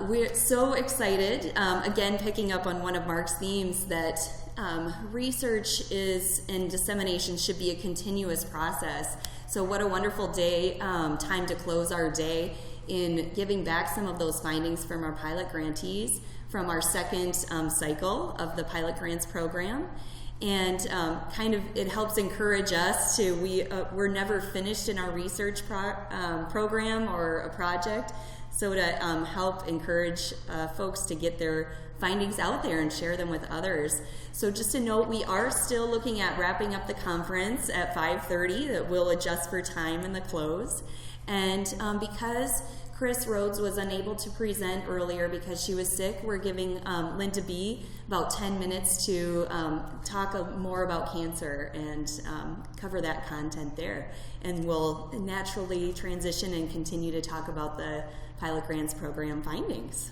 We're so excited, again, picking up on one of Mark's themes, that research and dissemination should be a continuous process. So what a wonderful time to close our day in giving back some of those findings from our pilot grantees from our second cycle of the pilot grants program. And it helps encourage us to, we're never finished in our research program or a project. So to help encourage folks to get their findings out there and share them with others. So just a note, we are still looking at wrapping up the conference at 5:30. That will adjust for time in the close. And because Rhodes was unable to present earlier because she was sick, we're giving Linda B. about 10 minutes to talk more about cancer and cover that content there. And we'll naturally transition and continue to talk about the pilot grants program findings.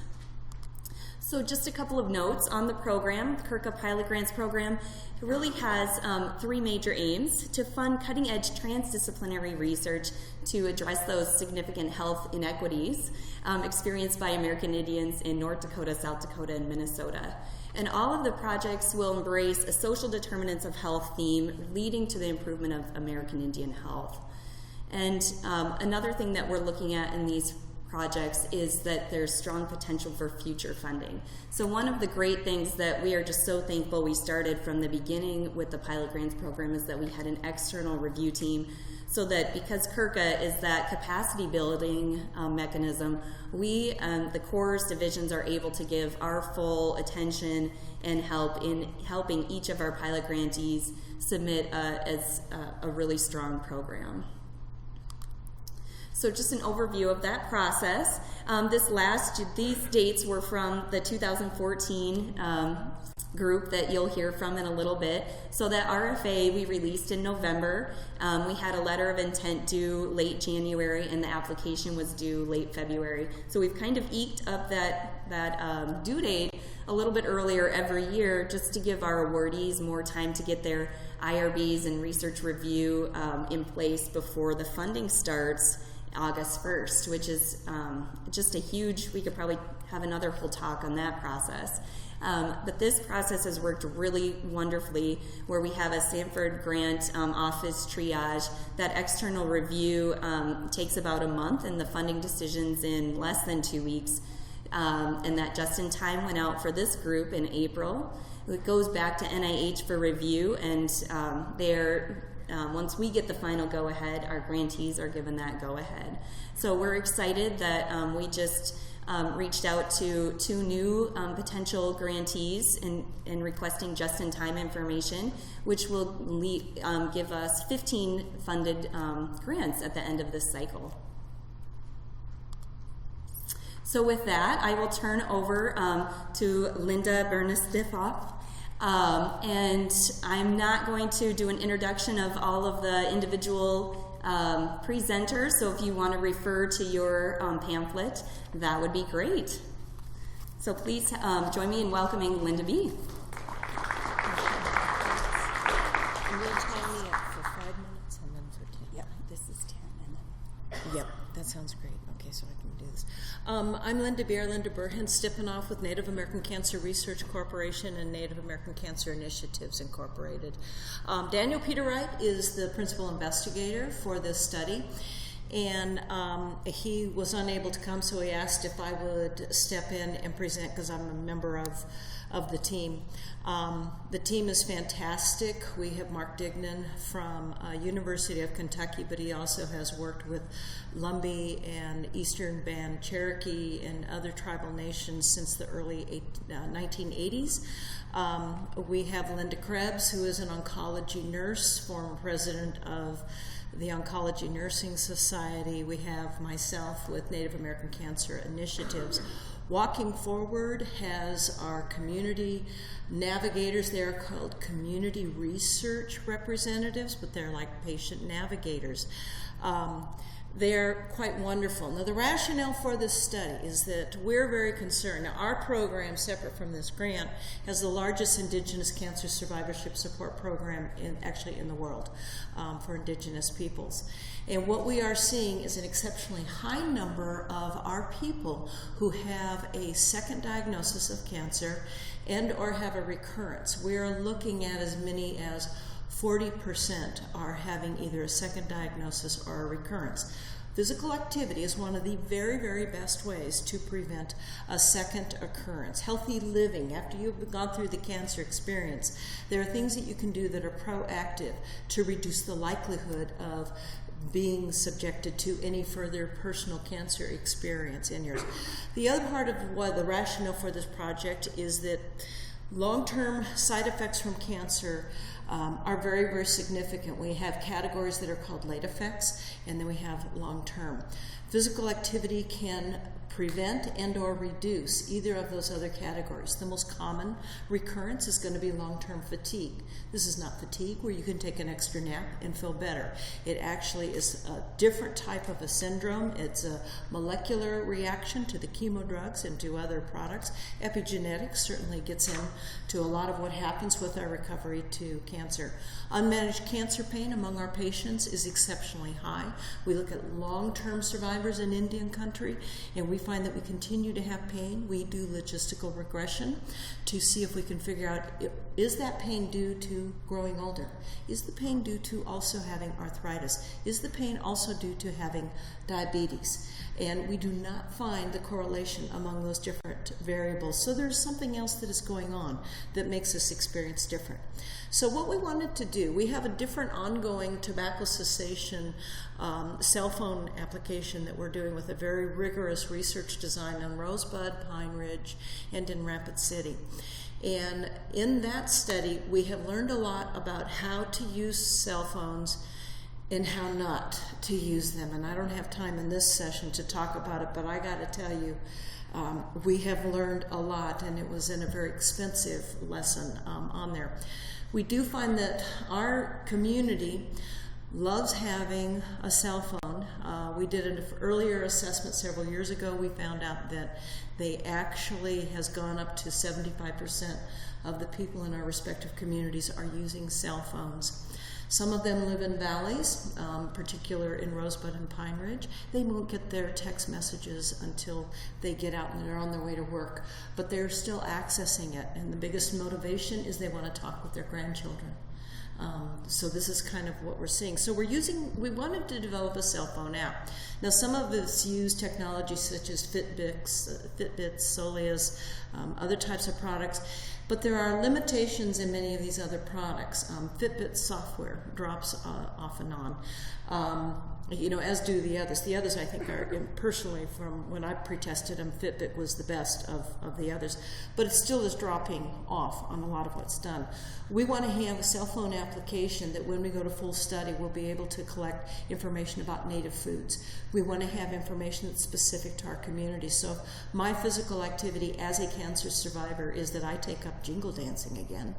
So just a couple of notes on the program. The CRCA Pilot Grants Program really has three major aims: to fund cutting-edge transdisciplinary research to address those significant health inequities experienced by American Indians in North Dakota, South Dakota, and Minnesota. And all of the projects will embrace a social determinants of health theme leading to the improvement of American Indian health. And another thing that we're looking at in these projects is that there's strong potential for future funding. So one of the great things that we are just so thankful we started from the beginning with the pilot grants program is that we had an external review team, so that because CRCA is that capacity building mechanism, we, the Corps divisions, are able to give our full attention and help in helping each of our pilot grantees submit as a really strong program. So just an overview of that process. These dates were from the 2014 group that you'll hear from in a little bit. So that RFA we released in November. We had a letter of intent due late January, and the application was due late February. So we've kind of eked up that due date a little bit earlier every year, just to give our awardees more time to get their IRBs and research review in place before the funding starts August 1st, which is just a huge, we could probably have another whole talk on that process. But this process has worked really wonderfully, where we have a Sanford grant office triage. That external review takes about a month, and the funding decision's in less than 2 weeks. And that just in time went out for this group in April. It goes back to NIH for review, and once we get the final go-ahead, our grantees are given that go-ahead. So we're excited that we just reached out to 2 new potential grantees in requesting just-in-time information, which will give us 15 funded grants at the end of this cycle. So with that, I will turn over to Linda Burhansstipanov. And I'm not going to do an introduction of all of the individual presenters, so if you want to refer to your pamphlet, that would be great. So please join me in welcoming Linda B. And you'll tell me for 5 minutes and then for 10. Yep, this is 10. And then... Yep, that sounds great. Okay, so I can do this. I'm Linda Burhansstipanov with Native American Cancer Research Corporation and Native American Cancer Initiatives Incorporated. Daniel Peter Wright is the principal investigator for this study, and he was unable to come, so he asked if I would step in and present because I'm a member of the team. The team is fantastic. We have Mark Dignan from University of Kentucky, but he also has worked with Lumbee and Eastern Band Cherokee and other tribal nations since the early 1980s. We have Linda Krebs, who is an oncology nurse, former president of the Oncology Nursing Society. We have myself with Native American Cancer Initiatives. Walking Forward has our community navigators. They're called community research representatives, but they're like patient navigators. They're quite wonderful. Now, the rationale for this study is that we're very concerned. Now, our program, separate from this grant, has the largest Indigenous cancer survivorship support program in the world for Indigenous peoples. And what we are seeing is an exceptionally high number of our people who have a second diagnosis of cancer and or have a recurrence. We are looking at as many as 40% are having either a second diagnosis or a recurrence. Physical activity is one of the very, very best ways to prevent a second occurrence. Healthy living, after you've gone through the cancer experience, there are things that you can do that are proactive to reduce the likelihood of being subjected to any further personal cancer experience in yours. The other part of what the rationale for this project is that long-term side effects from cancer are very, very significant. We have categories that are called late effects, and then we have long-term. Physical activity can prevent and or reduce either of those other categories. The most common recurrence is going to be long-term fatigue. This is not fatigue where you can take an extra nap and feel better. It actually is a different type of a syndrome. It's a molecular reaction to the chemo drugs and to other products. Epigenetics certainly gets into a lot of what happens with our recovery to cancer. Unmanaged cancer pain among our patients is exceptionally high. We look at long-term survivors in Indian country, and we find that we continue to have pain. We do logistical regression to see if we can figure out, is that pain due to growing older? Is the pain due to also having arthritis? Is the pain also due to having diabetes? And we do not find the correlation among those different variables. So there's something else that is going on that makes this experience different. So what we wanted to do, we have a different ongoing tobacco cessation cell phone application that we're doing with a very rigorous research design on Rosebud, Pine Ridge, and in Rapid City. And in that study, we have learned a lot about how to use cell phones and how not to use them. And I don't have time in this session to talk about it, but I got to tell you, we have learned a lot, and it was in a very expensive lesson on there. We do find that our community loves having a cell phone. We did an earlier assessment several years ago. We found out that they actually has gone up to 75% of the people in our respective communities are using cell phones. Some of them live in valleys, particular in Rosebud and Pine Ridge. They won't get their text messages until they get out and they're on their way to work, but they're still accessing it, and the biggest motivation is they want to talk with their grandchildren. So this is kind of what we're seeing. So we wanted to develop a cell phone app. Now some of us use technology such as Fitbits, Solias, other types of products, but there are limitations in many of these other products. Fitbit software drops off and on, as do the others. The others I think are, personally from when I pre-tested them, Fitbit was the best of the others, but it still is dropping off on a lot of what's done. We want to have a cell phone application that when we go to full study, we'll be able to collect information about native foods. We want to have information that's specific to our community. So my physical activity as a cancer survivor is that I take up jingle dancing again.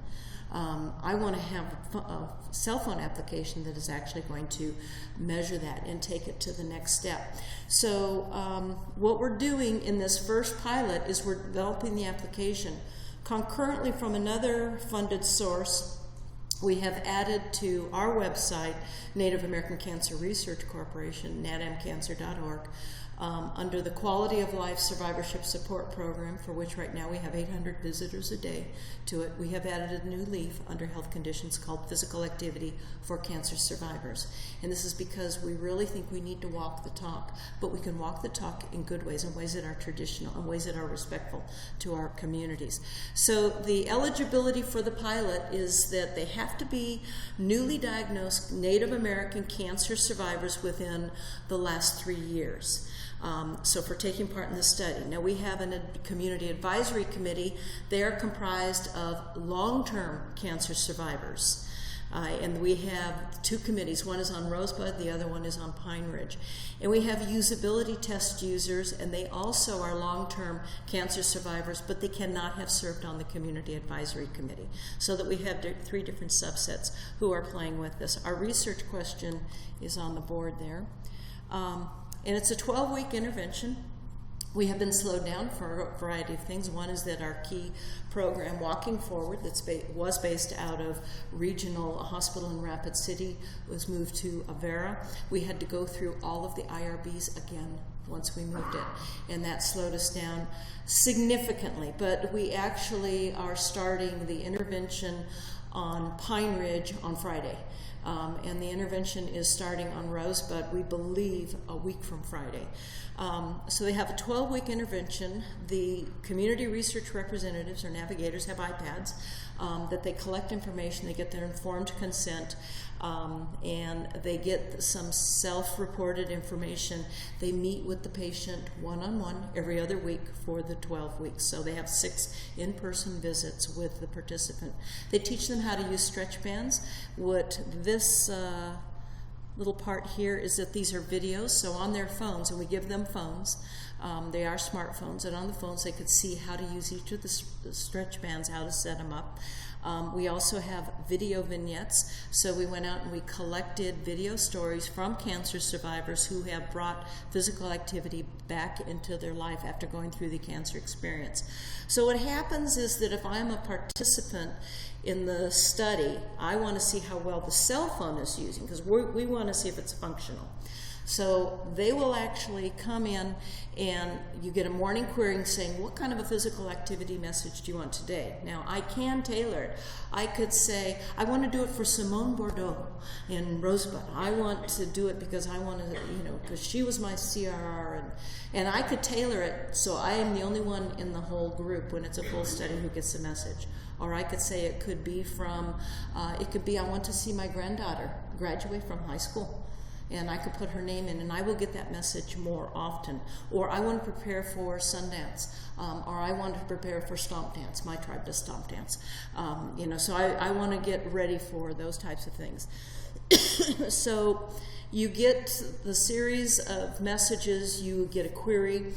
I want to have a cell phone application that is actually going to measure that and take it to the next step. So what we're doing in this first pilot is we're developing the application. Concurrently from another funded source, we have added to our website, Native American Cancer Research Corporation, nadamcancer.org, under the Quality of Life Survivorship Support Program, for which right now we have 800 visitors a day to it. We have added a new leaf under health conditions called Physical Activity for Cancer Survivors. And this is because we really think we need to walk the talk, but we can walk the talk in good ways, in ways that are traditional, in ways that are respectful to our communities. So the eligibility for the pilot is that they have to be newly diagnosed Native American cancer survivors within the last 3 years. So for taking part in this study. Now we have a community advisory committee. They are comprised of long-term cancer survivors. And we have 2 committees. One is on Rosebud, the other one is on Pine Ridge. And we have usability test users, and they also are long-term cancer survivors, but they cannot have served on the community advisory committee. So that we have 3 different subsets who are playing with this. Our research question is on the board there. And it's a 12-week intervention. We have been slowed down for a variety of things. One is that our key program, Walking Forward, that was based out of Regional Hospital in Rapid City, was moved to Avera. We had to go through all of the IRBs again once we moved it, and that slowed us down significantly. But we actually are starting the intervention on Pine Ridge on Friday. And the intervention is starting on Rhodes, but we believe a week from Friday. So they have a 12-week intervention. The community research representatives or navigators have iPads that they collect information. They get their informed consent, and they get some self-reported information. They meet with the patient one-on-one every other week for the 12 weeks. So they have 6 in-person visits with the participant. They teach them how to use stretch bands. What this little part here is that these are videos, so on their phones, and we give them phones. They are smartphones, and on the phones they could see how to use each of the stretch bands, how to set them up. We also have video vignettes, so we went out and we collected video stories from cancer survivors who have brought physical activity back into their life after going through the cancer experience. So what happens is that if I'm a participant in the study, I want to see how well the cell phone is using, because we want to see if it's functional. So they will actually come in and you get a morning query saying, what kind of a physical activity message do you want today? Now, I can tailor it. I could say, I want to do it for Simone Bordeaux in Rosebud. I want to do it because I want to, because she was my CRR. And I could tailor it so I am the only one in the whole group when it's a full study who gets the message. Or I could say it could be I want to see my granddaughter graduate from high school. And I could put her name in, and I will get that message more often. Or I want to prepare for Sundance, or I want to prepare for Stomp Dance. My tribe does Stomp Dance. So I want to get ready for those types of things. So you get the series of messages, you get a query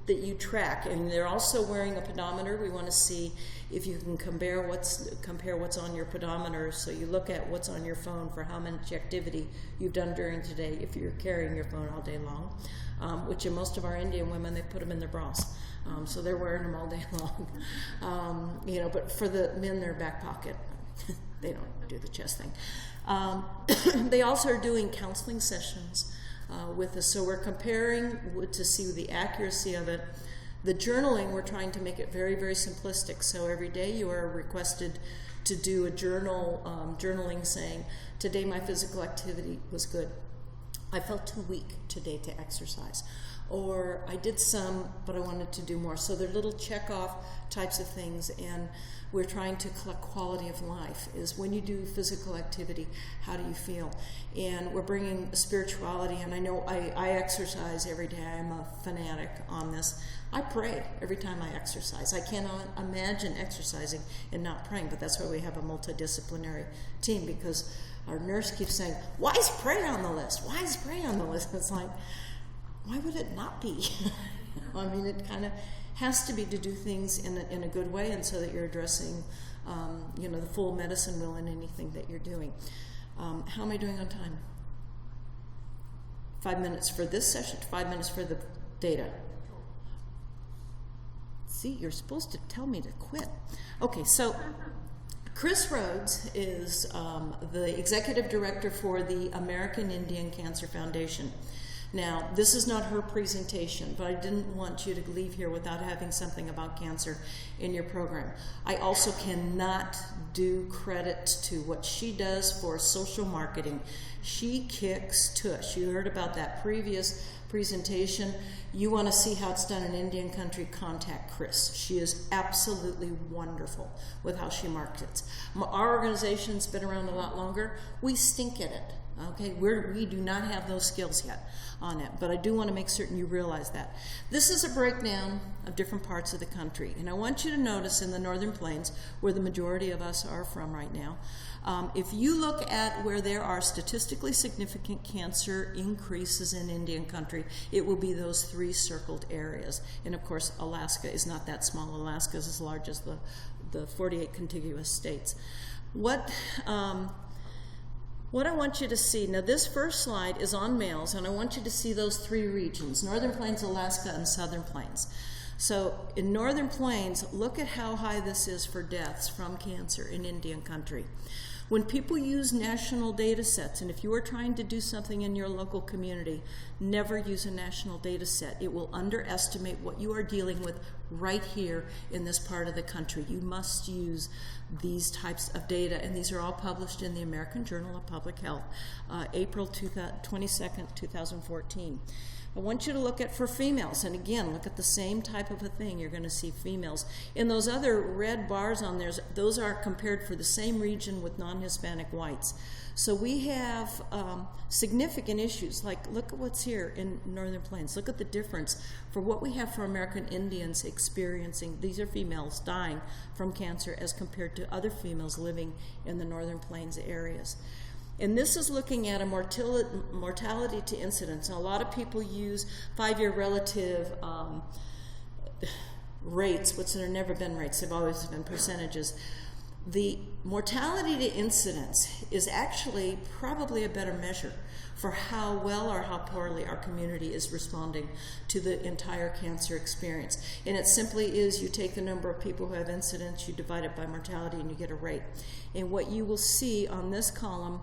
that you track, and they're also wearing a pedometer. We want to see if you can compare what's on your pedometer. So you look at what's on your phone for how much activity you've done during today if you're carrying your phone all day long, which in most of our Indian women, they put them in their bras. So they're wearing them all day long. But for the men, their back pocket. They don't do the chest thing. They also are doing counseling sessions with us. So we're comparing to see the accuracy of it. The journaling, we're trying to make it very, very simplistic. So every day you are requested to do a journaling saying, today my physical activity was good. I felt too weak today to exercise. Or I did some, but I wanted to do more. So they're little check-off types of things, and we're trying to collect quality of life. Is when you do physical activity, how do you feel? And we're bringing spirituality, and I know I exercise every day. I'm a fanatic on this. I pray every time I exercise. I cannot imagine exercising and not praying, but that's why we have a multidisciplinary team, because our nurse keeps saying, why is prayer on the list? Why is prayer on the list? It's like, why would it not be? I mean, it kind of has to be to do things in a good way, and so that you're addressing, the full medicine wheel in anything that you're doing. How am I doing on time? 5 minutes for this session, 5 minutes for the data. See, you're supposed to tell me to quit. Okay, so Chris Rhodes is the executive director for the American Indian Cancer Foundation. Now, this is not her presentation, but I didn't want you to leave here without having something about cancer in your program. I also cannot do credit to what she does for social marketing. She kicks tush. You heard about that previous presentation. You want to see how it's done in Indian country, contact Chris. She is absolutely wonderful with how she markets. Our organization's been around a lot longer. We stink at it. Okay, we do not have those skills yet on it, but I do want to make certain you realize that. This is a breakdown of different parts of the country, and I want you to notice in the Northern Plains, where the majority of us are from right now, if you look at where there are statistically significant cancer increases in Indian country, it will be those 3 circled areas. And of course, Alaska is not that small. Alaska is as large as the 48 contiguous states. What I want you to see, now this first slide is on males, and I want you to see those three regions, Northern Plains, Alaska, and Southern Plains. So in Northern Plains, look at how high this is for deaths from cancer in Indian country. When people use national data sets, and if you are trying to do something in your local community, never use a national data set. It will underestimate what you are dealing with right here in this part of the country. You must use these types of data, and these are all published in the American Journal of Public Health, April 22nd, 2014. I want you to look at for females, and again, look at the same type of a thing. You're going to see females. In those other red bars on there, those are compared for the same region with non-Hispanic whites. So we have significant issues, like look at what's here in Northern Plains. Look at the difference for what we have for American Indians experiencing, these are females dying from cancer as compared to other females living in the Northern Plains areas. And this is looking at a mortality to incidence. And a lot of people use 5-year relative rates, which have never been rates, they've always been percentages. The mortality to incidence is actually probably a better measure for how well or how poorly our community is responding to the entire cancer experience. And it simply is, you take the number of people who have incidence, you divide it by mortality, and you get a rate. And what you will see on this column,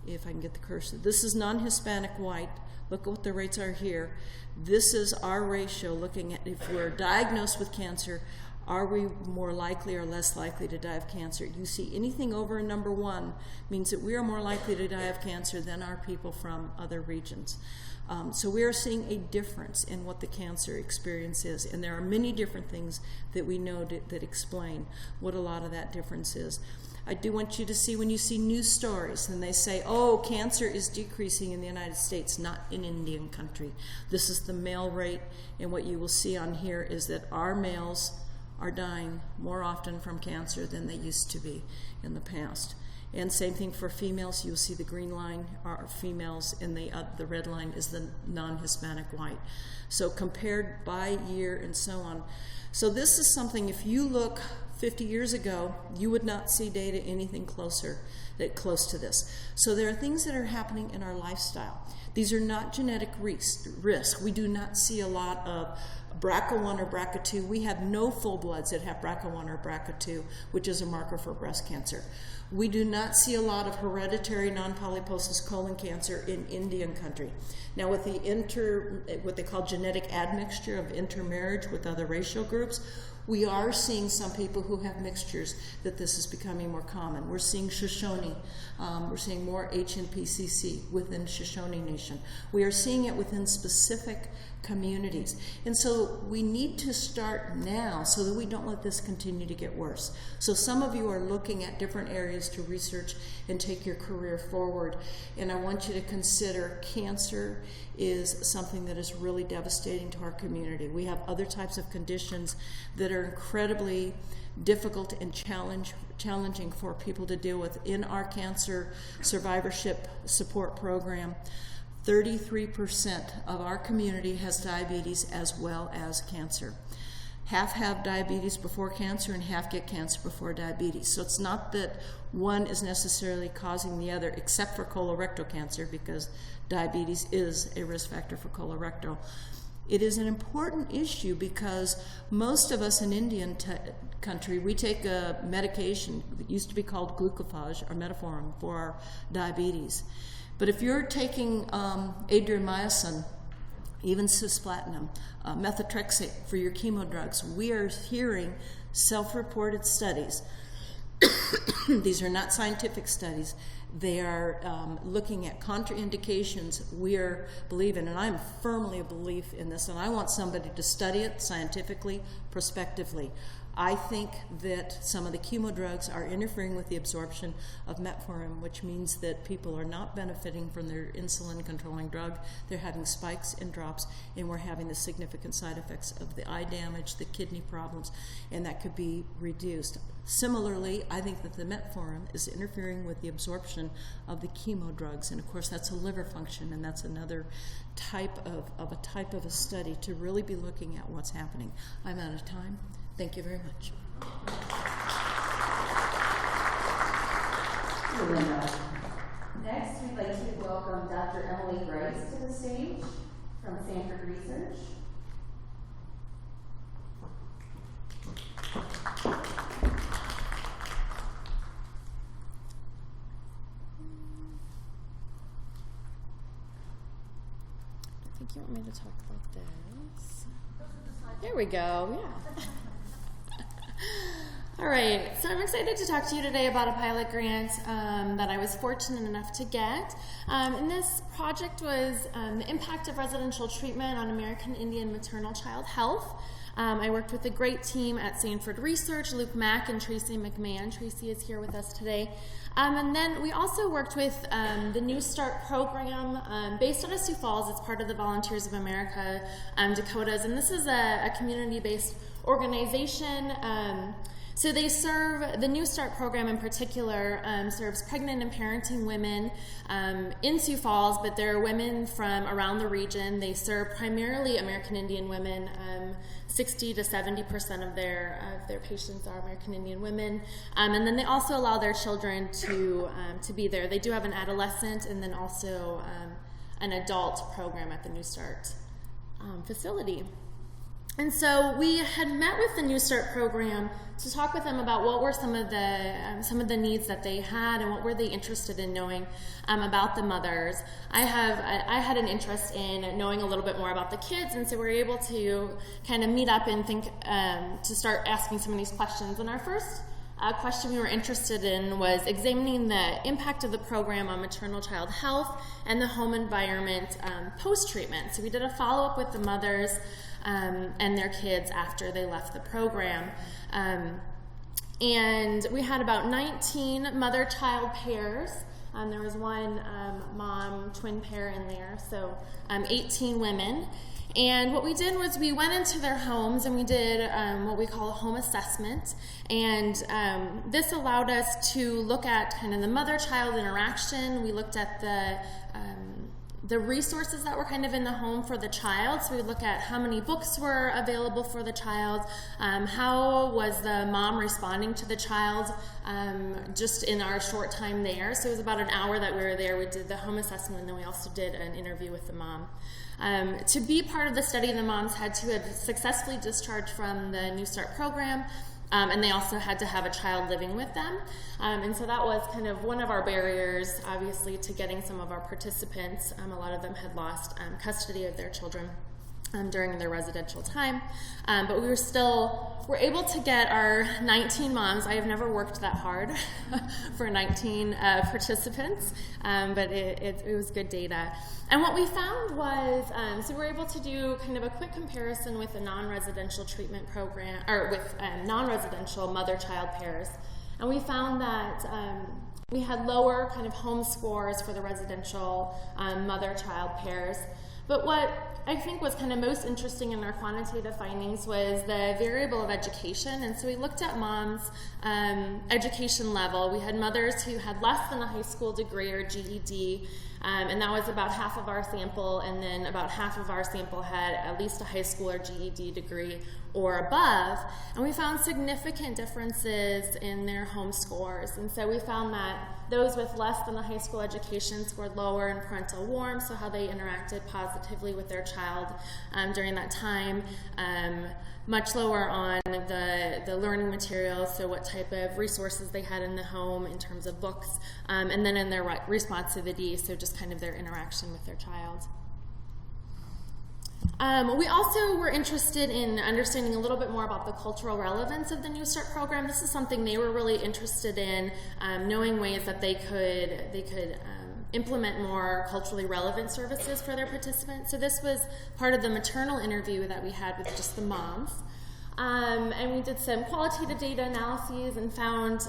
if I can get the cursor, this is non-Hispanic white. Look at what the rates are here. This is our ratio looking at if we're diagnosed with cancer, are we more likely or less likely to die of cancer? You see anything over a number 1 means that we are more likely to die of cancer than are people from other regions. So we are seeing a difference in what the cancer experience is, and there are many different things that we know that explain what a lot of that difference is. I do want you to see when you see news stories and they say, oh, cancer is decreasing in the United States, not in Indian country. This is the male rate, and what you will see on here is that our males are dying more often from cancer than they used to be in the past. And same thing for females. You'll see the green line are females, and the red line is the non-Hispanic white. So compared by year and so on. So this is something, if you look 50 years ago, you would not see data anything close to this. So there are things that are happening in our lifestyle. These are not genetic risk. We do not see a lot of BRCA1 or BRCA2. We have no full bloods that have BRCA1 or BRCA2, which is a marker for breast cancer. We do not see a lot of hereditary non-polyposis colon cancer in Indian country. Now with the what they call genetic admixture of intermarriage with other racial groups, we are seeing some people who have mixtures that this is becoming more common. We're seeing Shoshone. We're seeing more HNPCC within Shoshone Nation. We are seeing it within specific communities. And so we need to start now so that we don't let this continue to get worse. So some of you are looking at different areas to research and take your career forward. And I want you to consider cancer is something that is really devastating to our community. We have other types of conditions that are incredibly difficult and challenging for people to deal with. In our cancer survivorship support program, 33% of our community has diabetes as well as cancer. Half have diabetes before cancer and half get cancer before diabetes. So it's not that one is necessarily causing the other, except for colorectal cancer, because diabetes is a risk factor for colorectal. It is an important issue because most of us in Indian country, we take a medication that used to be called glucophage or metformin for our diabetes. But if you're taking adriamycin, even cisplatin, methotrexate for your chemo drugs, we are hearing self-reported studies. These are not scientific studies. They are looking at contraindications we are believing, and I'm firmly a belief in this, and I want somebody to study it scientifically, prospectively. I think that some of the chemo drugs are interfering with the absorption of metformin, which means that people are not benefiting from their insulin-controlling drug. They're having spikes and drops, and we're having the significant side effects of the eye damage, the kidney problems, and that could be reduced. Similarly, I think that the metformin is interfering with the absorption of the chemo drugs, and of course that's a liver function, and that's another type of a study to really be looking at what's happening. I'm out of time. Thank you very much. Next, we'd like to welcome Dr. Emily Griese to the stage from Sanford Research. I think you want me to talk about this. There we go, yeah. All right, so I'm excited to talk to you today about a pilot grant that I was fortunate enough to get. And this project was the impact of residential treatment on American Indian maternal child health. I worked with a great team at Sanford Research, Luke Mack and Tracy McMahon. Tracy is here with us today. And then we also worked with the New Start program based out of Sioux Falls. It's part of the Volunteers of America Dakotas, and this is a community-based organization. So they serve, the New Start program in particular, serves pregnant and parenting women in Sioux Falls, but there are women from around the region. They serve primarily American Indian women. 60 to 70% of their patients are American Indian women. And then they also allow their children to be there. They do have an adolescent and then also an adult program at the New Start facility. And so we had met with the New Start program to talk with them about what were some of the needs that they had and what were they interested in knowing about the mothers. I had an interest in knowing a little bit more about the kids, and so we were able to kind of meet up and think to start asking some of these questions. And our first question we were interested in was examining the impact of the program on maternal child health and the home environment post-treatment. So we did a follow-up with the mothers and their kids after they left the program. And we had about 19 mother-child pairs. There was one mom twin pair in there, so 18 women. And what we did was we went into their homes and we did what we call a home assessment. And this allowed us to look at kind of the mother-child interaction. We looked at the resources that were kind of in the home for the child. So we look at how many books were available for the child, how was the mom responding to the child just in our short time there. So it was about an hour that we were there. We did the home assessment, and then we also did an interview with the mom. To be part of the study, the moms had to have successfully discharged from the New Start program, and they also had to have a child living with them. And so that was kind of one of our barriers, obviously, to getting some of our participants. A lot of them had lost custody of their children during their residential time. But we were able to get our 19 moms. I have never worked that hard for 19 participants, but it was good data. And what we found was, so we were able to do kind of a quick comparison with the non-residential treatment program, or with non-residential mother-child pairs. And we found that we had lower kind of home scores for the residential mother-child pairs. But what I think was kind of most interesting in our quantitative findings was the variable of education. And so we looked at moms' education level. We had mothers who had less than a high school degree or GED, and that was about half of our sample, and then about half of our sample had at least a high school or GED degree or above. And we found significant differences in their home scores. And so we found that those with less than a high school education scored lower in parental warmth, so how they interacted positively with their child during that time. Much lower on the learning materials, so what type of resources they had in the home in terms of books, and then in their responsivity, so just kind of their interaction with their child. We also were interested in understanding a little bit more about the cultural relevance of the New Start program. This is something they were really interested in, knowing ways that they could implement more culturally relevant services for their participants. So this was part of the maternal interview that we had with just the moms. And we did some qualitative data analyses and found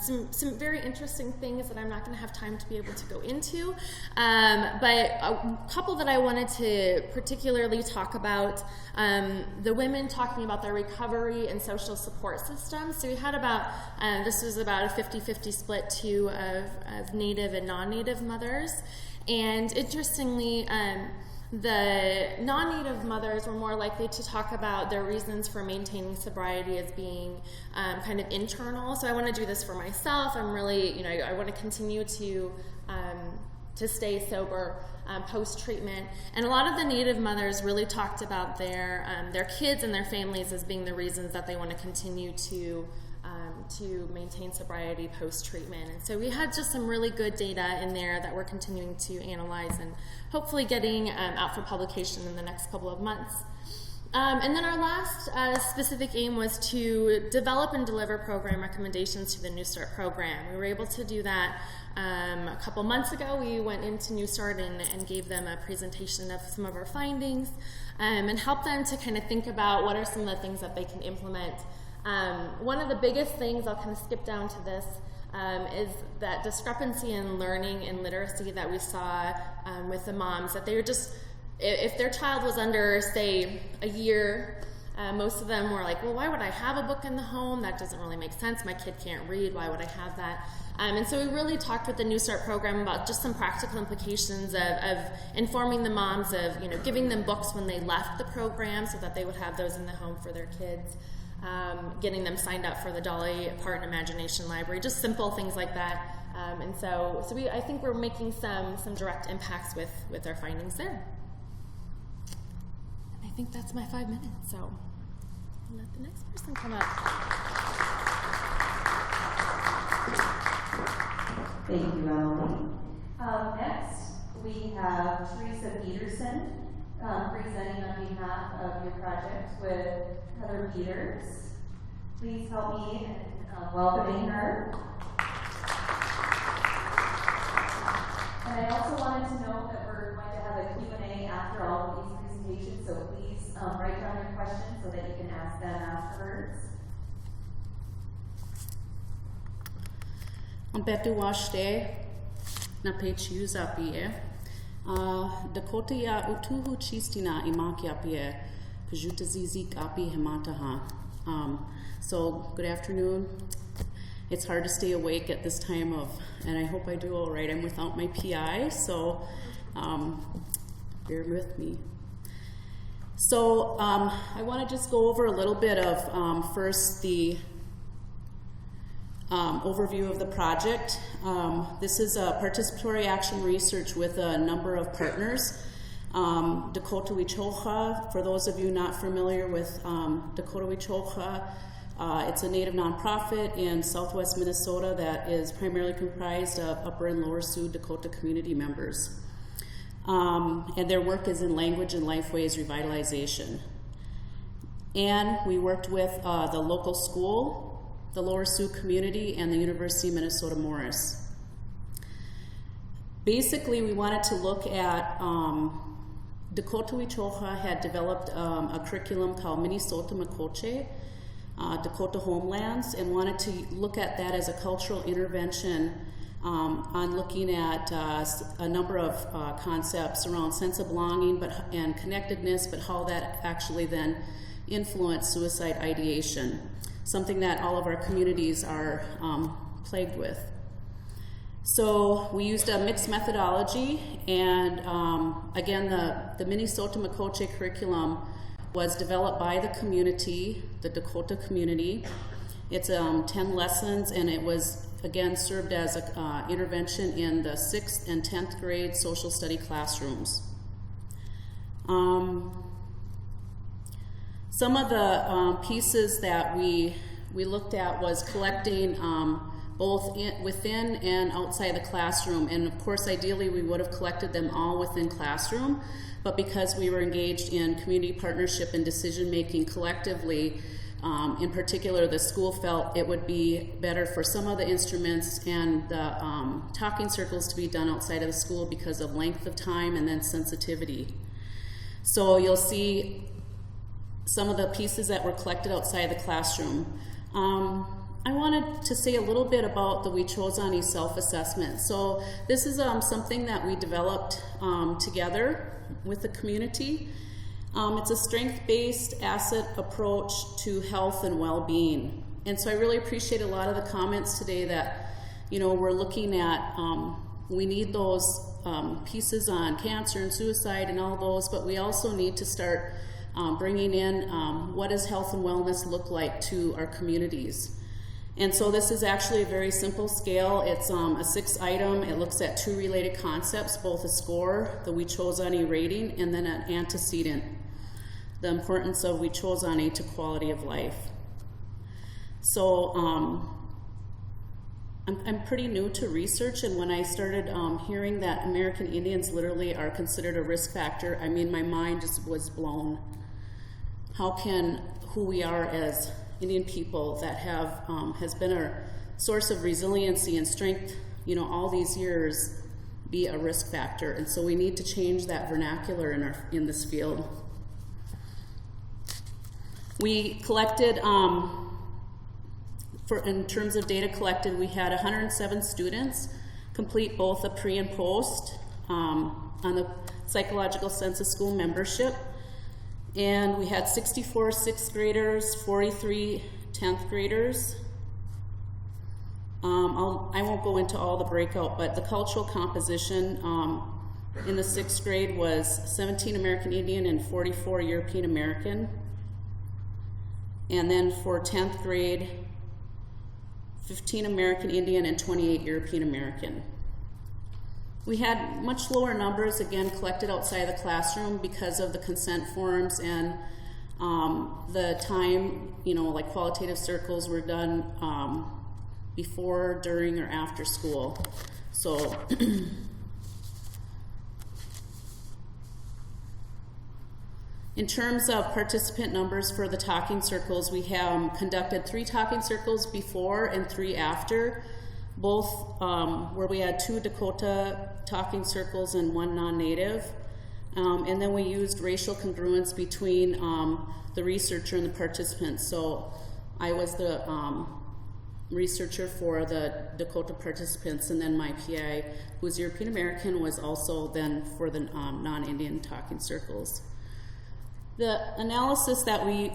some very interesting things that I'm not going to have time to be able to go into. But a couple that I wanted to particularly talk about, the women talking about their recovery and social support systems. So we had about, this was about a 50-50 split too of Native and non-Native mothers. And interestingly, the non-Native mothers were more likely to talk about their reasons for maintaining sobriety as being kind of internal. So I want to do this for myself. I'm really, I want to continue to stay sober post-treatment. And a lot of the Native mothers really talked about their kids and their families as being the reasons that they want to continue to maintain sobriety post-treatment. And so we had just some really good data in there that we're continuing to analyze and hopefully getting out for publication in the next couple of months. And then our last specific aim was to develop and deliver program recommendations to the New Start program. We were able to do that a couple months ago. We went into New Start and gave them a presentation of some of our findings and helped them to kind of think about what are some of the things that they can implement. One of the biggest things, I'll kind of skip down to this, is that discrepancy in learning and literacy that we saw with the moms, that they were just, if their child was under, say, a year, most of them were like, well, why would I have a book in the home? That doesn't really make sense. My kid can't read. Why would I have that? And so we really talked with the New Start program about just some practical implications of informing the moms of, giving them books when they left the program so that they would have those in the home for their kids. Getting them signed up for the Dolly Parton Imagination Library, just simple things like that. And so I think we're making some direct impacts with our findings there. And I think that's my 5 minutes, so I'll let the next person come up. Thank you, Emily. Next, we have Teresa Peterson presenting on behalf of your project with Heather Peters. Please help me in welcoming her. And I also wanted to note that we're going to have a Q&A after all of these presentations, so please write down your questions so that you can ask them afterwards. On betu washte na pechu zapie. Dakota ya utuhu chistina imaki apie pajuta zizik api hemataha. So good afternoon. It's hard to stay awake at this time and I hope I do all right. I'm without my PI, so bear with me. So I want to just go over a little bit of first the overview of the project. This is a participatory action research with a number of partners. Dakota Wichocha, for those of you not familiar with Dakota Wichocha, it's a Native nonprofit in southwest Minnesota that is primarily comprised of Upper and Lower Sioux Dakota community members. And their work is in language and lifeways revitalization. And we worked with the local school, the Lower Sioux community, and the University of Minnesota Morris. Basically, we wanted to look at, Dakota Wichocha had developed a curriculum called Minnesota Makoche, Dakota Homelands, and wanted to look at that as a cultural intervention on looking at a number of concepts around sense of belonging and connectedness, but how that actually then influenced suicide ideation, something that all of our communities are plagued with. So we used a mixed methodology, and again, the Minnesota Makoche curriculum was developed by the community, the Dakota community. It's 10 lessons, and it was, again, served as an intervention in the 6th and 10th grade social study classrooms. Some of the pieces that we looked at was collecting both within and outside the classroom. And of course, ideally, we would have collected them all within classroom, but because we were engaged in community partnership and decision-making collectively, in particular, the school felt it would be better for some of the instruments and the talking circles to be done outside of the school because of length of time and then sensitivity. So you'll see some of the pieces that were collected outside the classroom. I wanted to say a little bit about the Wichozani self-assessment. So this is something that we developed together with the community. It's a strength-based asset approach to health and well-being. And so I really appreciate a lot of the comments today that, we're looking at, we need those pieces on cancer and suicide and all those, but we also need to start bringing in what does health and wellness look like to our communities. And so this is actually a very simple scale. It's a 6-item. It looks at 2 related concepts, both a score, the We Chose On A rating, and then an antecedent, the importance of We Chose On A to quality of life. So I'm pretty new to research, and when I started hearing that American Indians literally are considered a risk factor, I mean, my mind just was blown. How can who we are as Indian people that has been a source of resiliency and strength, all these years, be a risk factor? And so we need to change that vernacular in this field. We collected, in terms of data collected, we had 107 students complete both a pre and post on the psychological census school membership. And we had 64 6th graders, 43 10th graders. I won't go into all the breakout, but the cultural composition in the 6th grade was 17 American Indian and 44 European American. And then for 10th grade, 15 American Indian and 28 European American. We had much lower numbers, again, collected outside the classroom because of the consent forms and the time, like qualitative circles were done before, during, or after school. So in terms of participant numbers for the talking circles, we have conducted 3 talking circles before and 3 after, both where we had 2 Dakota talking circles and 1 non-native. And then we used racial congruence between the researcher and the participants. So I was the researcher for the Dakota participants, and then my PI, who was European American, was also then for the non-Indian talking circles. The analysis that we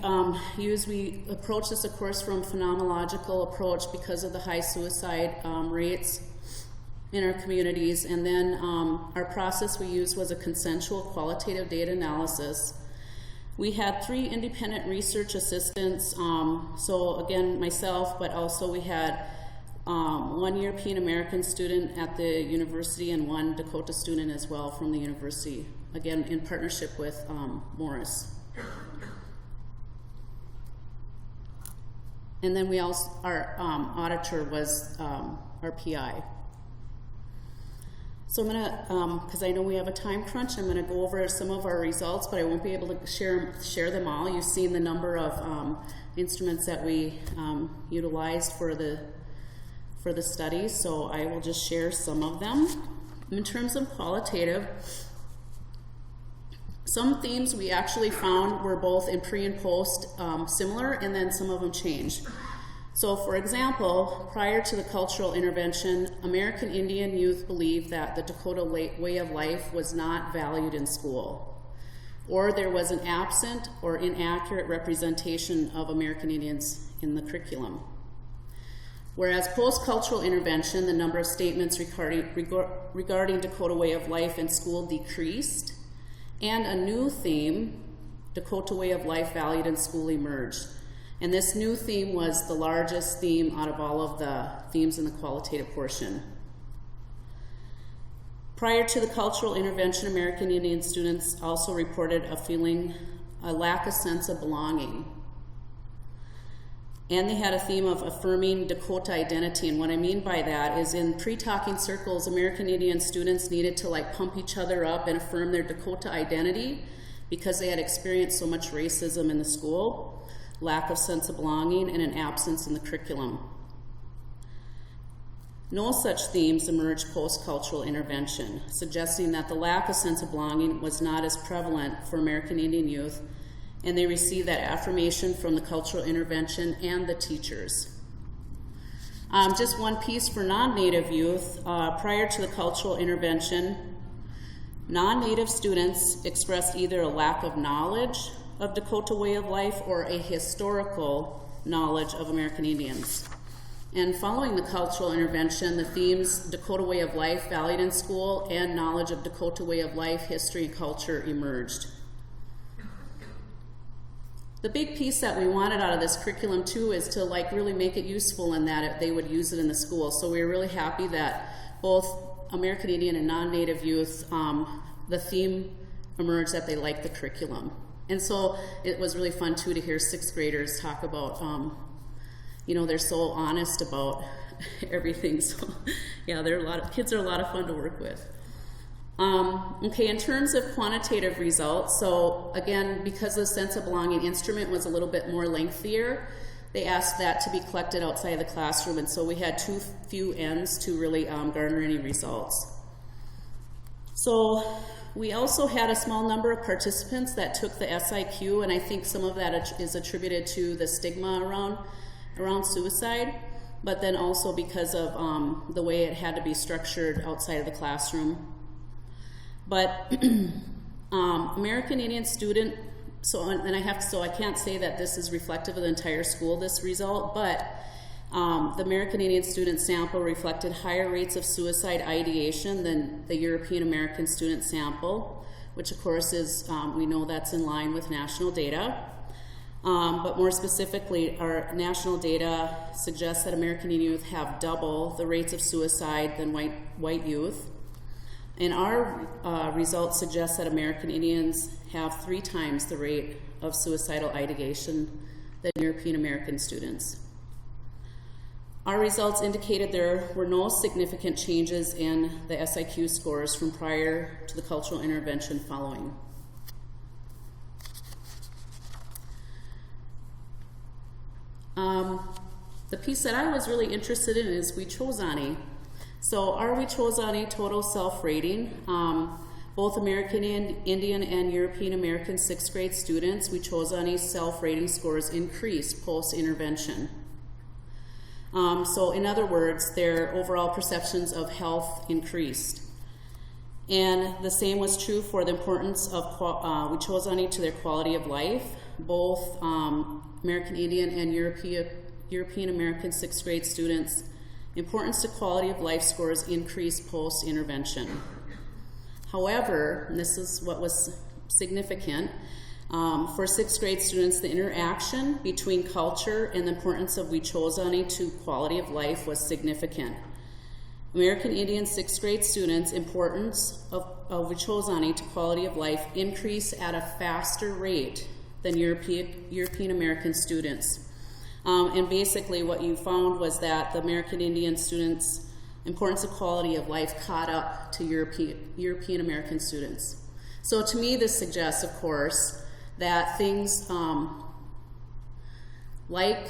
use, we approach this, of course, from phenomenological approach because of the high suicide rates in our communities. And then our process we used was a consensual qualitative data analysis. We had 3 independent research assistants, so again, myself, but also we had 1 European American student at the university and 1 Dakota student as well from the university, again, in partnership with Morris. And then we also, our auditor was our PI. So I'm gonna, because I know we have a time crunch, I'm gonna go over some of our results, but I won't be able to share them all. You've seen the number of instruments that we utilized for the study, so I will just share some of them. In terms of qualitative, some themes we actually found were both in pre and post similar, and then some of them changed. So for example, prior to the cultural intervention, American Indian youth believed that the Dakota way of life was not valued in school, or there was an absent or inaccurate representation of American Indians in the curriculum. Whereas post-cultural intervention, the number of statements regarding Dakota way of life in school decreased, and a new theme, Dakota way of life valued in school, emerged. And this new theme was the largest theme out of all of the themes in the qualitative portion. Prior to the cultural intervention, American Indian students also reported a lack of sense of belonging. And they had a theme of affirming Dakota identity. And what I mean by that is in pre-talking circles, American Indian students needed to pump each other up and affirm their Dakota identity because they had experienced so much racism in the school, lack of sense of belonging, and an absence in the curriculum. No such themes emerged post-cultural intervention, suggesting that the lack of sense of belonging was not as prevalent for American Indian youth, and they received that affirmation from the cultural intervention and the teachers. Just one piece for non-Native youth. Prior to the cultural intervention, non-Native students expressed either a lack of knowledge of Dakota way of life or a historical knowledge of American Indians. And following the cultural intervention, the themes Dakota way of life valued in school and knowledge of Dakota way of life, history, and culture emerged. the big piece that we wanted out of this curriculum too is to like really make it useful and that they would use it in the school. So we were really happy that both American Indian and non-Native youth, the theme emerged that they liked the curriculum. And so it was really fun too to hear 6th graders talk about, they're so honest about everything. So yeah, kids are a lot of fun to work with. Okay, in terms of quantitative results, so again, because the sense of belonging instrument was a little bit more lengthier, they asked that to be collected outside of the classroom, and so we had too few ends to really garner any results. So we also had a small number of participants that took the SIQ, and I think some of that is attributed to the stigma around suicide, but then also because of the way it had to be structured outside of the classroom. But American Indian student, so I can't say that this is reflective of the entire school, this result, but the American Indian student sample reflected higher rates of suicide ideation than the European American student sample, which of course is, we know that's in line with national data. But more specifically, our national data suggests that American Indian youth have double the rates of suicide than white youth. And our results suggest that American Indians have 3 times the rate of suicidal ideation than European American students. Our results indicated there were no significant changes in the SIQ scores from prior to the cultural intervention following. The piece that I was really interested in is Wichozani. So our Wichozani total self-rating, both American Indian and European American 6th grade students, Wichozani self-rating scores increased post-intervention. So in other words, their overall perceptions of health increased. And the same was true for the importance of Wichozani to their quality of life. Both American Indian and European American 6th grade students, importance to quality of life scores increased post-intervention. However, and this is what was significant, for 6th grade students, the interaction between culture and the importance of Wichozani to quality of life was significant. American Indian 6th grade students' importance of Wichozani to quality of life increased at a faster rate than European American students. And basically what you found was that the American Indian students' importance of quality of life caught up to European American students. So to me this suggests, of course, that things like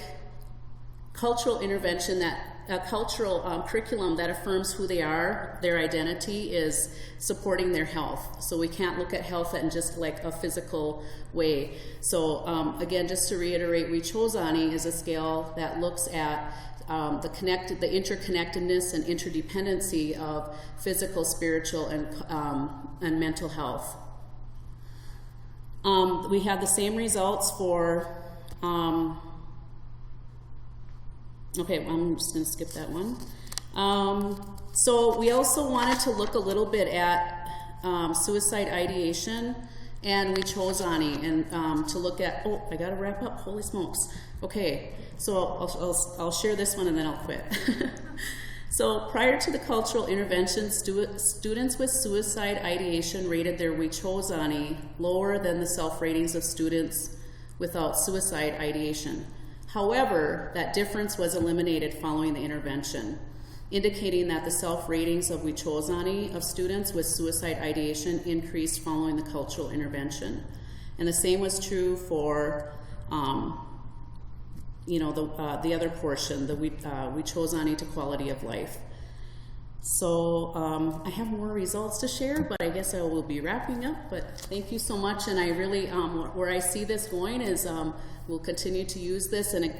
cultural intervention, a cultural curriculum that affirms who they are, their identity, is supporting their health. So we can't look at health in just like a physical way. So again, just to reiterate, Wichozani is a scale that looks at the interconnectedness and interdependency of physical, spiritual, and mental health. We had the same results for okay, I'm just going to skip that one. So we also wanted to look a little bit at suicide ideation and Wichozani, and to look at, oh, I got to wrap up, holy smokes. Okay, so I'll share this one and then I'll quit. So prior to the cultural intervention, students with suicide ideation rated their Wichozani lower than the self-ratings of students without suicide ideation. However, that difference was eliminated following the intervention, indicating that the self-ratings of Wichozani of students with suicide ideation increased following the cultural intervention. And the same was true for the other portion, the Wichozani to quality of life. So I have more results to share, but I guess I will be wrapping up. But thank you so much, and I really, where I see this going is we'll continue to use this, and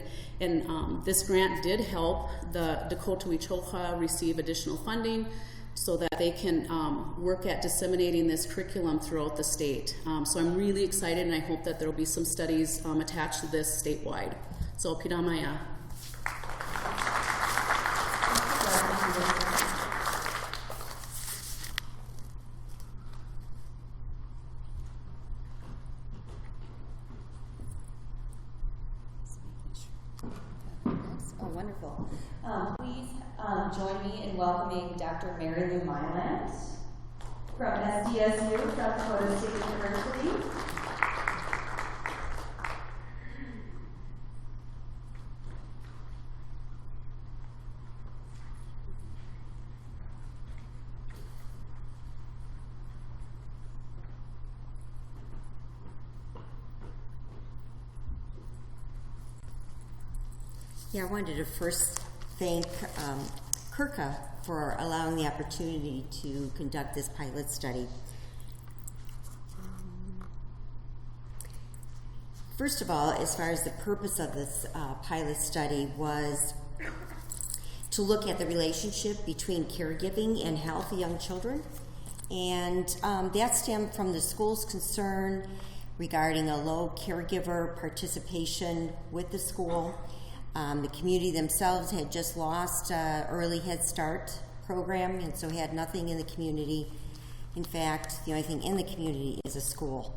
this grant did help the Dakota Wichocha receive additional funding so that they can work at disseminating this curriculum throughout the state. So I'm really excited, and I hope that there will be some studies attached to this statewide. So Pidamaya. wonderful. Please join me in welcoming Dr. MaryLou Mylant from SDSU, South Dakota State University. Yeah, I wanted to first thank CRCAIH for allowing the opportunity to conduct this pilot study. First of all, as far as the purpose of this pilot study was to look at the relationship between caregiving and health of young children. And that stemmed from the school's concern regarding a low caregiver participation with the school. The community themselves had just lost early Head Start program, and so had nothing in the community. In fact, the only thing in the community is a school,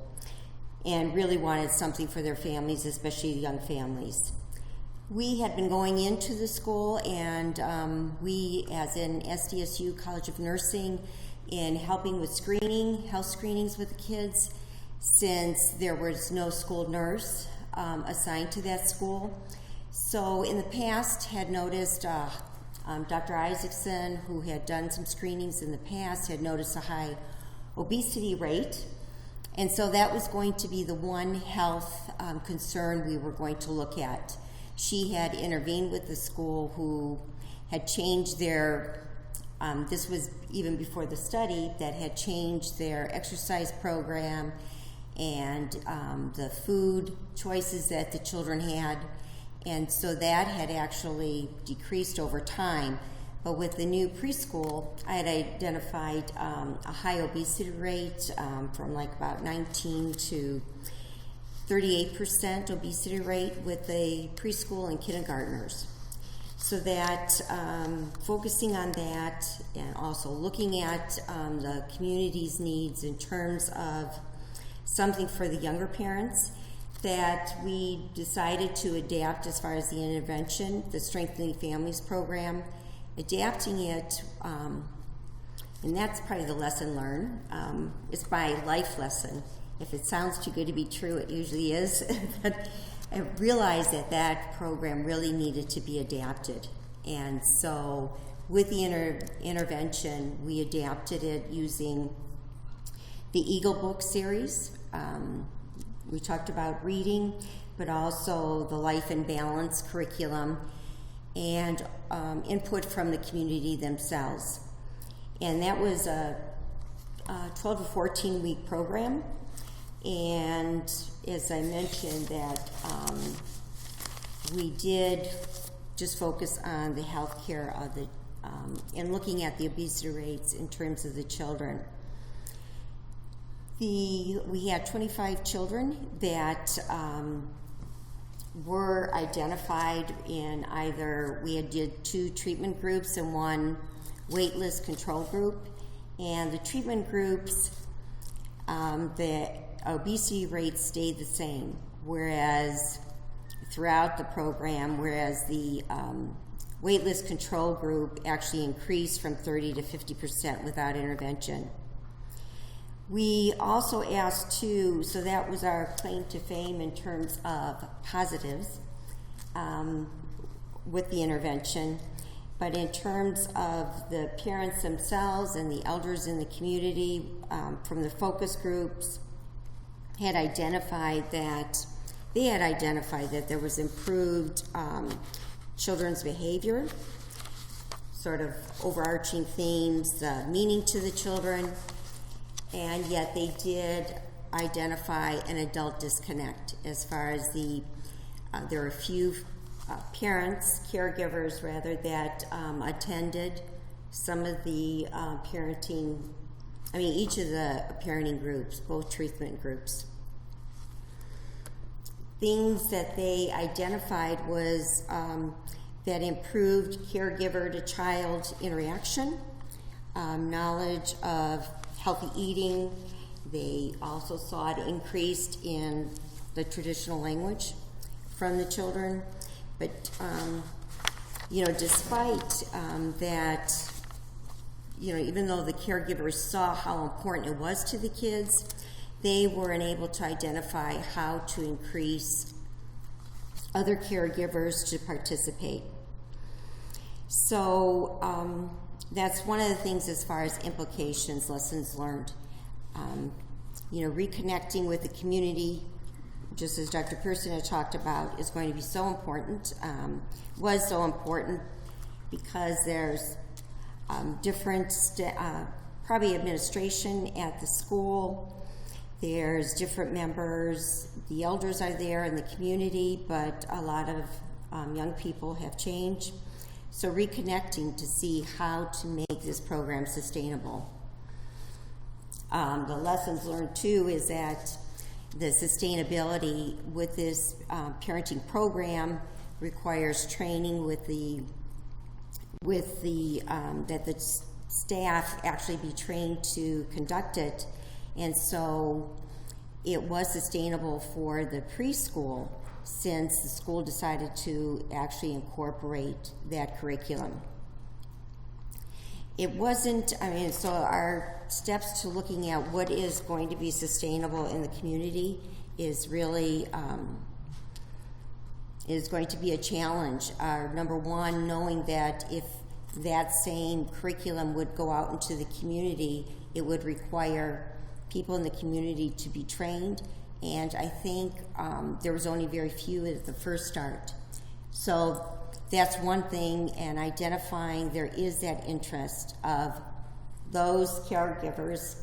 and really wanted something for their families, especially young families. We had been going into the school, and we, as in SDSU College of Nursing, in helping with screening, health screenings with the kids, since there was no school nurse assigned to that school. So in the past had noticed Dr. Isaacson, who had done some screenings in the past, had noticed a high obesity rate. And so that was going to be the one health concern we were going to look at. She had intervened with the school, who had changed their, this was even before the study, that had changed their exercise program and the food choices that the children had. And so that had actually decreased over time. But with the new preschool, I had identified a high obesity rate from like about 19 to 38% obesity rate with the preschool and kindergartners. So that focusing on that, and also looking at the community's needs in terms of something for the younger parents, that we decided to adapt as far as the intervention, the Strengthening Families program, adapting it, and that's probably the lesson learned. It's my life lesson. If it sounds too good to be true, it usually is. But I realized that that program really needed to be adapted. And so with the intervention, we adapted it using the Eagle Book series. We talked about reading, but also the Life and Balance curriculum and input from the community themselves. And that was a 12 to 14 week program. And as I mentioned, that we did just focus on the health care of the, and looking at the obesity rates in terms of the children. We had 25 children that were identified in either, we did 2 treatment groups and 1 waitlist control group. And the treatment groups, the obesity rates stayed the same, whereas throughout the program, whereas the waitlist control group actually increased from 30 to 50% without intervention. We also asked too, so that was our claim to fame in terms of positives with the intervention, but in terms of the parents themselves and the elders in the community from the focus groups had identified that there was improved children's behavior, sort of overarching themes, meaning to the children, and yet they did identify an adult disconnect as far as there were a few parents, caregivers rather, that attended some of the each of the parenting groups, both treatment groups. Things that they identified was that improved caregiver to child interaction, knowledge of healthy eating. They also saw it increased in the traditional language from the children. But despite that, even though the caregivers saw how important it was to the kids, they weren't able to identify how to increase other caregivers to participate. So that's one of the things as far as implications, lessons learned. Reconnecting with the community, just as Dr. Peterson had talked about, is going to be so important, was so important, because there's different, probably administration at the school. There's different members. The elders are there in the community, but a lot of young people have changed. So reconnecting to see how to make this program sustainable. The lessons learned too is that the sustainability with this parenting program requires training that the staff actually be trained to conduct it. And so it was sustainable for the preschool, since the school decided to actually incorporate that curriculum. It wasn't, so our steps to looking at what is going to be sustainable in the community is really, is going to be a challenge. Number one, knowing that if that same curriculum would go out into the community, it would require people in the community to be trained, and I think there was only very few at the first start. So that's one thing, and identifying there is that interest of those caregivers.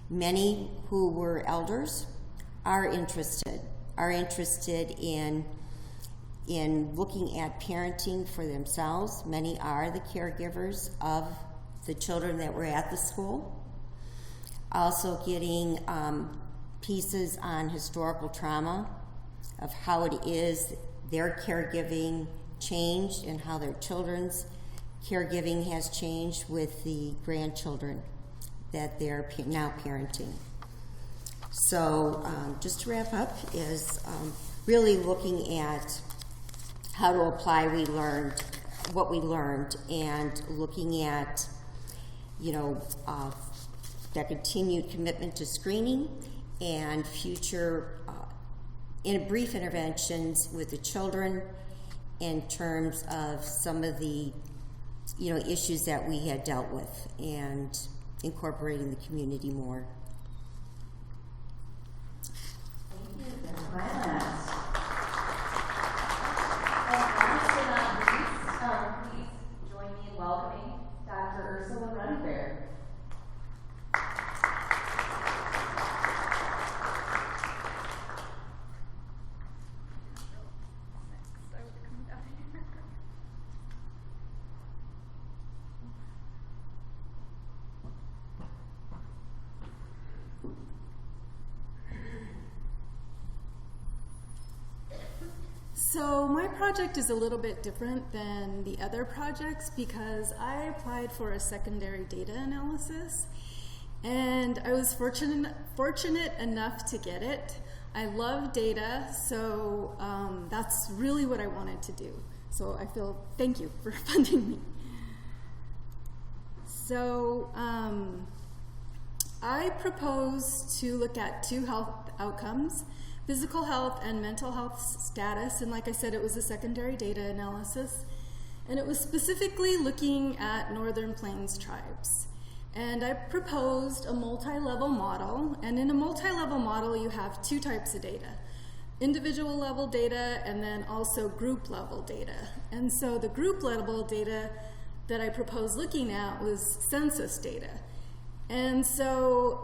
Many who were elders are interested in looking at parenting for themselves. Many are the caregivers of the children that were at the school. Also getting pieces on historical trauma, of how it is their caregiving changed and how their children's caregiving has changed with the grandchildren that they're now parenting. So just to wrap up is really looking at how to apply what we learned, and looking at that continued commitment to screening and future brief interventions with the children in terms of some of the issues that we had dealt with, and incorporating the community more. Thank you, Mylant. Last but not least, please join me in welcoming Dr. Ursula Runfair. So my project is a little bit different than the other projects because I applied for a secondary data analysis, and I was fortunate enough to get it. I love data, so that's really what I wanted to do. So thank you for funding me. So I propose to look at 2 health outcomes: physical health and mental health status, and like I said, it was a secondary data analysis, and it was specifically looking at Northern Plains tribes. And I proposed a multi-level model, and in a multi-level model you have 2 types of data: individual level data and then also group level data. And so the group level data that I proposed looking at was census data. And so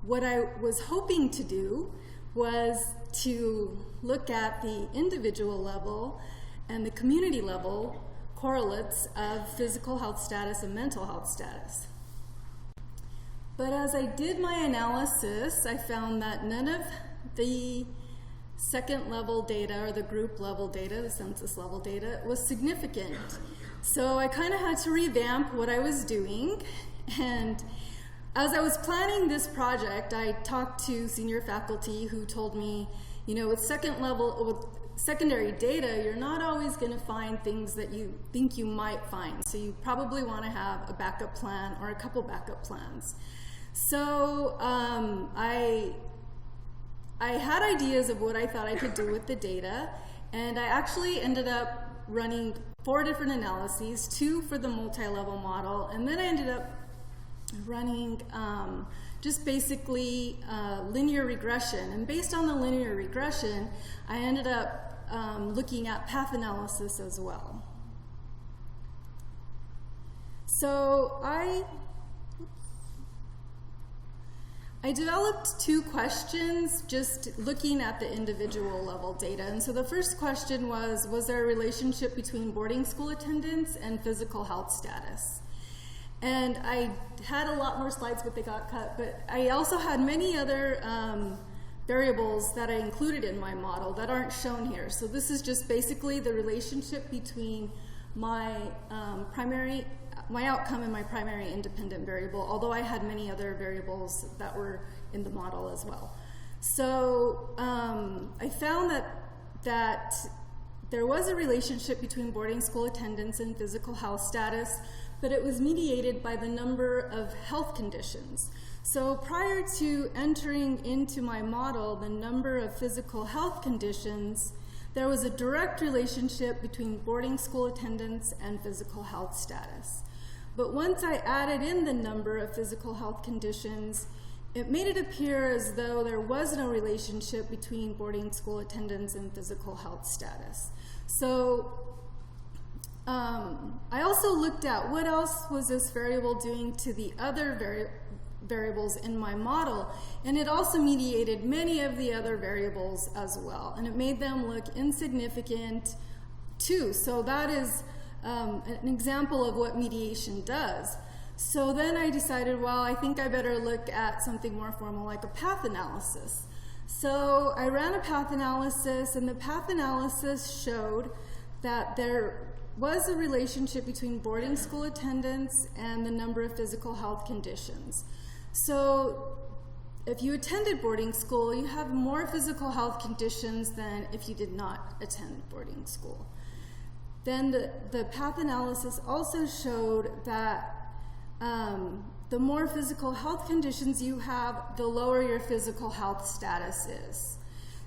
what I was hoping to do was to look at the individual level and the community level correlates of physical health status and mental health status. But as I did my analysis, I found that none of the second level data or the group level data, the census level data, was significant. So I kind of had to revamp what I was doing, and as I was planning this project, I talked to senior faculty who told me, with secondary data, you're not always going to find things that you think you might find. So you probably want to have a backup plan or a couple backup plans. So I had ideas of what I thought I could do with the data, and I actually ended up running 4 different analyses, 2 for the multi-level model, and then I ended up running just basically linear regression. And based on the linear regression, I ended up looking at path analysis as well. So I developed 2 questions just looking at the individual level data. And so the first question was there a relationship between boarding school attendance and physical health status? And I had a lot more slides, but they got cut. But I also had many other variables that I included in my model that aren't shown here. So this is just basically the relationship between my outcome and my primary independent variable, although I had many other variables that were in the model as well. So I found that there was a relationship between boarding school attendance and physical health status, but it was mediated by the number of health conditions. So prior to entering into my model the number of physical health conditions, there was a direct relationship between boarding school attendance and physical health status. But once I added in the number of physical health conditions, it made it appear as though there was no relationship between boarding school attendance and physical health status. So I also looked at what else was this variable doing to the other variables in my model, and it also mediated many of the other variables as well, and it made them look insignificant too. So that is an example of what mediation does. So then I decided, well, I think I better look at something more formal like a path analysis. So I ran a path analysis, and the path analysis showed that there was a relationship between boarding school attendance and the number of physical health conditions. So if you attended boarding school, you have more physical health conditions than if you did not attend boarding school. Then the path analysis also showed that the more physical health conditions you have, the lower your physical health status is.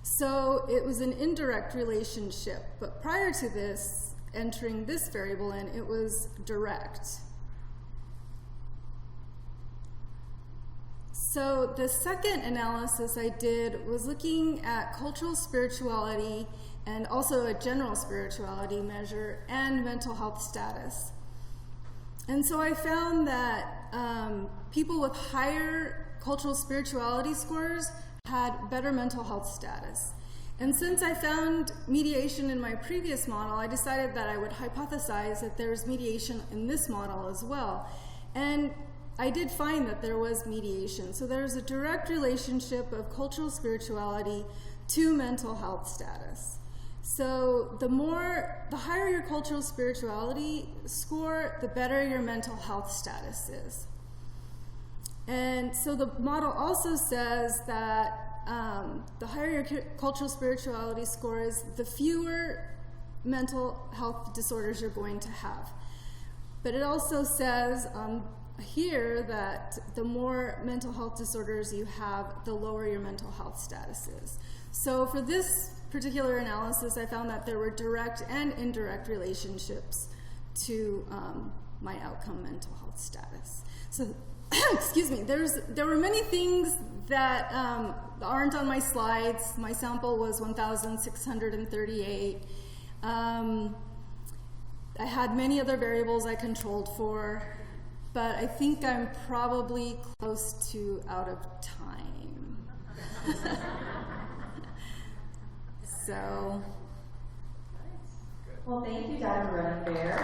So it was an indirect relationship, but prior to this, entering this variable in, it was direct. So the second analysis I did was looking at cultural spirituality and also a general spirituality measure and mental health status. And so I found that people with higher cultural spirituality scores had better mental health status. And since I found mediation in my previous model, I decided that I would hypothesize that there's mediation in this model as well. And I did find that there was mediation. So there's a direct relationship of cultural spirituality to mental health status. So the higher your cultural spirituality score, the better your mental health status is. And so the model also says that the higher your cultural spirituality score is, the fewer mental health disorders you're going to have. But it also says here that the more mental health disorders you have, the lower your mental health status is. So for this particular analysis, I found that there were direct and indirect relationships to my outcome mental health status. So, excuse me, there were many things that aren't on my slides. My sample was 1,638. I had many other variables I controlled for, but I think I'm probably close to out of time. So. Well, thank you, Dr. Running Bear.